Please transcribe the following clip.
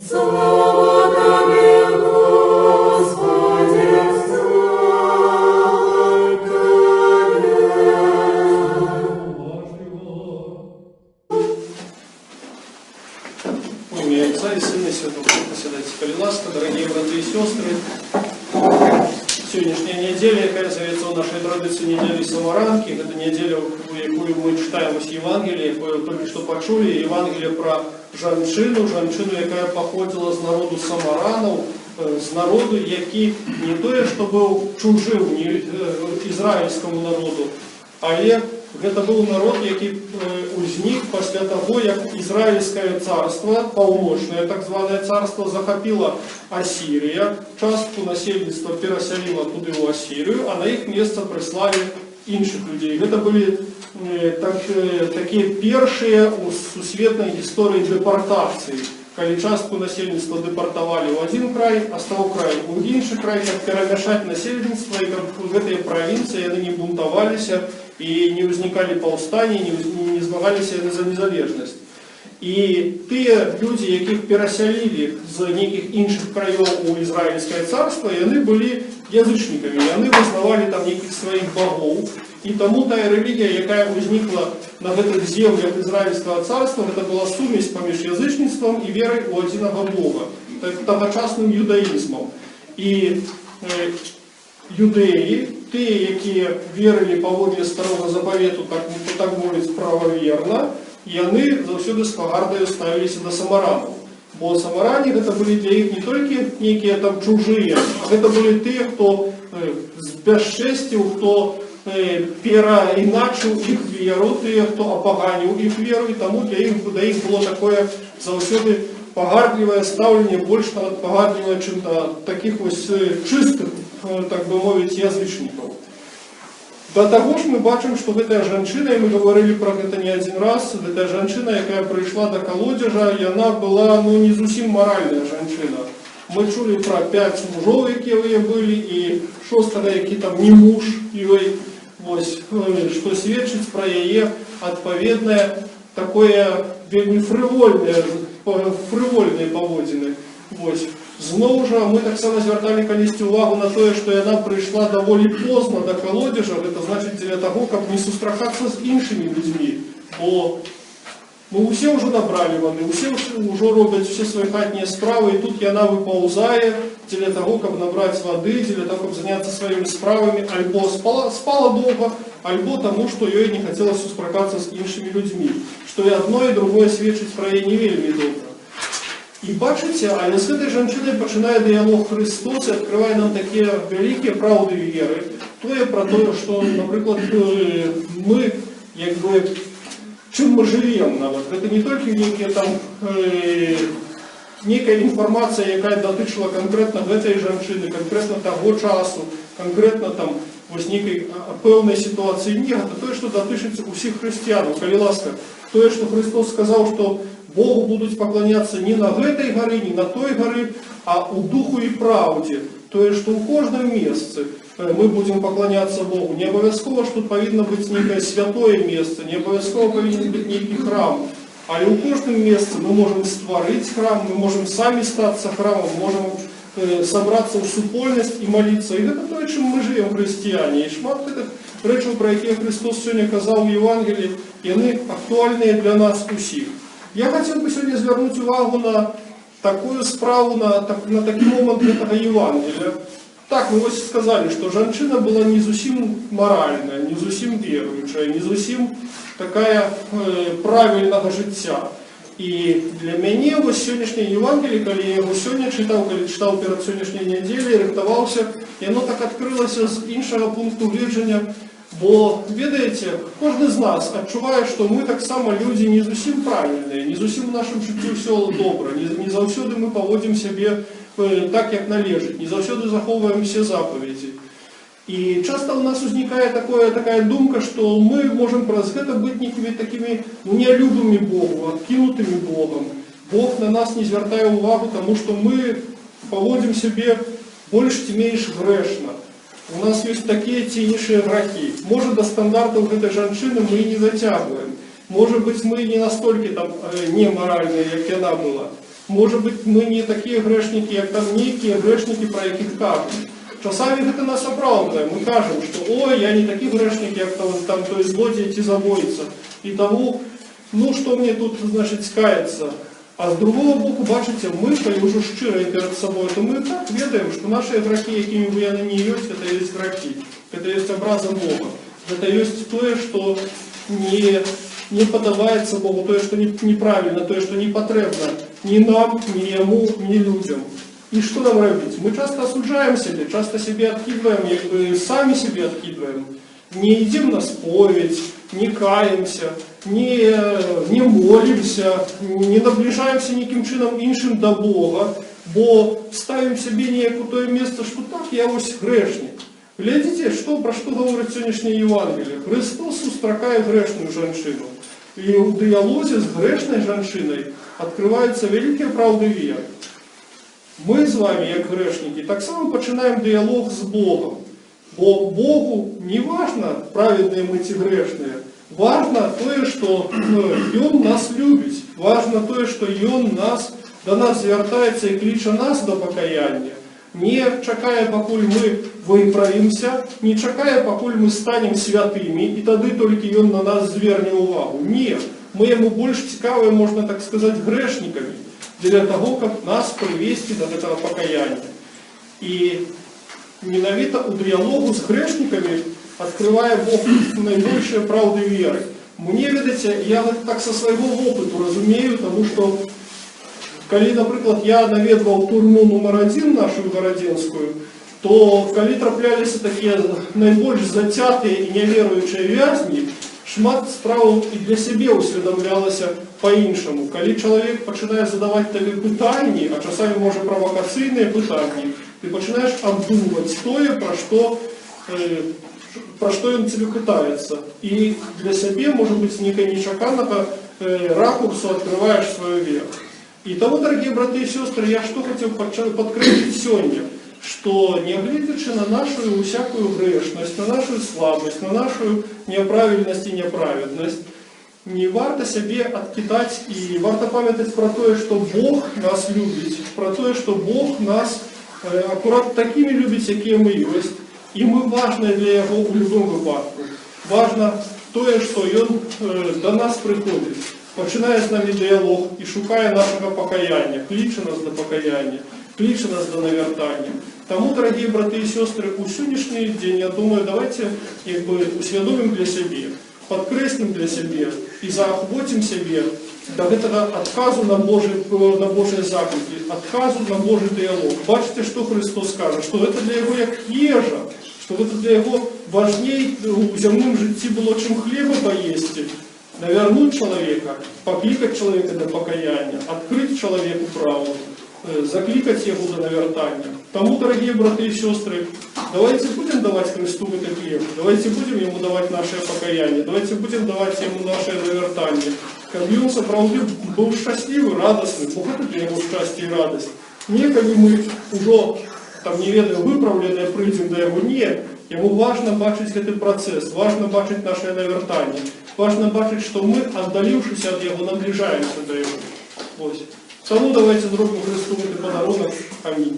Слава Тебе, Господи, слава Тебе. В имя Отца и Сына и Святого Духа, седайте, коли ласка, дорогие братья и сестры. Сегодняшняя неделя, яка зовется у нашей традиции недели Самаранки, это неделя, яку мы читаем из Евангелия, яку только что почули, Евангелие про жанчину, яка походила з народу Самаранов, з народу, який не то, що був чужим ізраїльському народу, але это был народ, який узнік після того, як Ізраїльське царство, паўночное так званое царство, захопило Ассирия, частку насельніцтва переселила туди у Ассирию, а на их место прислали інших людей. Это были такие першие у сусветной истории депортации, коли частку насельніцтва депортовали в один край, а с того края в інший край, как перемешать насельніцтво, и как в этой провинции они не бунтовались, и не возникали повстания, не змагались за незалежность. И те люди, яких переселили з неких інших краев у Израильское царство, и они были язычниками, и они вызнавали там неких своих богов. И тому та религия, яка возникла на этих землях Израильского царства, это была сумесь поміж язычництвом и верой у одиного Бога, тогочасным юдаизмом. И юдеи, те, які вірили паводле старого заповіту, так мовить, правоверно, і вони завсюди з погардою ставилися до самаранов. Бо самарані це були для їх не тільки некие там чужие, а це були ті, хто збезчестив, хто переіначив їх віру, ті, хто опоганив їх віру, і тому для їх було таке завсюди погардливое ставлення, більше погардливое, чим таких ось чистих, так би мовити, язичників. До того ж ми бачимо, що ця жінка, і ми говорили про це не один раз, ця жінка, яка прийшла до колодежа, і вона була не зовсім моральна жінка. Ми чули про 5 мужів, які в її були, і 6-го, який там не муж її, ось, що свідчить про її відповідне, таке вельми фривольне поводзiny. Ось. Знову ж, ми так само звертали колись увагу на те, що вона прийшла доволі поздно до колодежа, це значить для того, щоб не зустрічатися з іншими людьми. Бо усі вже набрали води, усі вже роблять всі свої хатні справи, і тут вона виповзає для того, щоб набрати води, для того, щоб зайнятися своїми справами, або спала довго, або тому, що їй не хотілося зустрічатися з іншими людьми. Що і одно, і друге свідчить про її не вельми добре. І бачите, але з цією жінкою починає діалог Христос і відкриває нам такі великі правди віри. То є про те, що, наприклад, ми, якби, чим ми живемо навіть. Це не тільки некая інформація, яка дотичила конкретно цієї жінки, конкретно того часу, конкретно там ось некої певної ситуації. Ні, це те, що дотичиться усіх християн. Коли ласка, те, що Христос сказав, що Богу будуть поклонятися не на этой горі, не на той горі, а у духу і правді. То, що у кожному місці ми будемо поклонятися Богу. Не обов'язково, що тут повинно бути некое святое місце, не обов'язково повинен бути некий храм. Але у кожному місці ми можемо створити храм, ми можемо самі статися храмом, можемо собратися в супольність і молитися. І це те, чим ми живемо, християни. І шмат таких речей, про які Христос сьогодні казав в Євангелії, і вони актуальні для нас усіх. Я хотел бы сегодня звернуть увагу на такую справу, на такий момент этого Евангелия. Так, мы ось сказали, что женщина была не зовсім моральна, не зовсім віруюча, не зовсім такая правильного життя. І для мене ось сьогоднішнє Євангеліє, коли я його сьогодні читав, коли читав перед сьогоднішньою неділею, рихтувався, і воно так відкрилося з іншого пункту гледження. Бо, видите, кожен з нас відчуває, що ми так само люди не зовсім правильні, не зовсім в нашому житті все добре, не завсюди ми поводимо себе так, як належить, не завсюди заховуємо всі заповіді. І часто у нас виникає така думка, що ми можемо про це бути такими нелюбими Богу, відкинутими Богом. Бог на нас не звертає увагу, тому що ми поводимо себе більш-менш грешно. У нас есть такие теннейшие грехи. Может, до стандартов этой женщины мы не дотягиваем. Может быть, мы не настолько там неморальные, как она была. Может быть, мы не такие грешники, как там некие грешники, про яких кажуть. Часами это нас оправдываем. Мы кажем, что ой, я не такий грешник, як там той злодій ті забоїться. І тому, ну що мені тут, значить, скається. А з другого боку, бачите, ми, коли вже щирі перед собою, то ми так ведаємо, що наші грехи, якими ви вони є, це є грехи. Це є образа Бога. Це є те, що не подобається Богу, то, что неправильно, то, что не потребно ни нам, ни Ему, ни людям. И что нам робить? Мы часто осуждаем себя, часто себе откидываем, сами себе откидываем. Не идем на споведь, не каемся, не молимся, не наближаемся никаким чином іншим до Бога, бо ставим себе некое то место, что так, я ось грешник. Глядите, про что говорит сегодняшнее Евангелие. Христос устракає грешную женщину. И в диалозе с грешной женщиной открываются великие правды веры. Мы с вами, как грешники, так само починаем диалог с Богом. Бо Богу не важно, праведные мы ці грешные, важно то, что Он нас любит, важно то, что Он до нас звертається і кличе нас до покаяння. Не чекає, покуль ми виправимося, не чекає, покуль ми станемо святими, і тоді тільки Він на нас зверне увагу. Ні, ми йому більш цікаві, можна так сказати, грешниками, для того, як нас привести до цього покаяння. І ненавито у діалогу з грешниками відкриває Бог найбільші правди віри. Мені, видите, я так со свого опиту розумію, тому що коли, наприклад, я навідував турму номер 1 нашу Городинську, то коли траплялися такі найбільш затяті і невіруючі в'язні, шмат справ і для себе усвідомлялося по-іншому. Коли чоловік починає задавати тобі питання, а часами може провокаційні питання, ти починаєш обдумувати те, про що він тебе питається. І для себе, може бути, з некого нечаканного ракурсу відкриваєш свою віру. И того, дорогие браты и сестры, я что хотел подкрепить сегодня, что не глядячи на нашу всякую грешность, на нашу слабость, на нашу неправильность и неправедность, не варто себе откидать и варто памятать про то, что Бог нас любит, про то, что Бог нас аккурат такими любит, какие мы есть, и мы важны для Его в любом выпадку. Важно то, что Он до нас приходит. Починає з нами діалог і шукає нашого покаяння, кличе нас до покаяння, кличе нас до навертання. Тому, дорогі брати і сестри, у сьогоднішній день, я думаю, давайте усвідомимо для себе, підкреслимо для себе і заохотимо себе до этого отказу на Божі заклики, отказу на Божий діалог. Бачите, що Христос каже, що це для Його як їжа, що це для Його важніше у земному житті було, чим хліба поїсти. Навернуть человека, покликать человека до покаяния, открыть человеку правду, закликать его до навертания. Тому, дорогие браты и сестры, давайте будем давать Христу этот хлеб, давайте будем Ему давать наше покаяние, давайте будем давать Ему наше навертание. Как он справді был счастливый, радостный, Бог это для Его счастье и радость. Не коли мы уже там неведомо виправлене прийдемо до Його, ні. Йому важно бачити цей процес, важно бачити наше навертання, важно бачити, що ми, віддалившись від Його, наближаємося до Його. Ось. Тому давайте зробимо Христу подарунок. Амінь.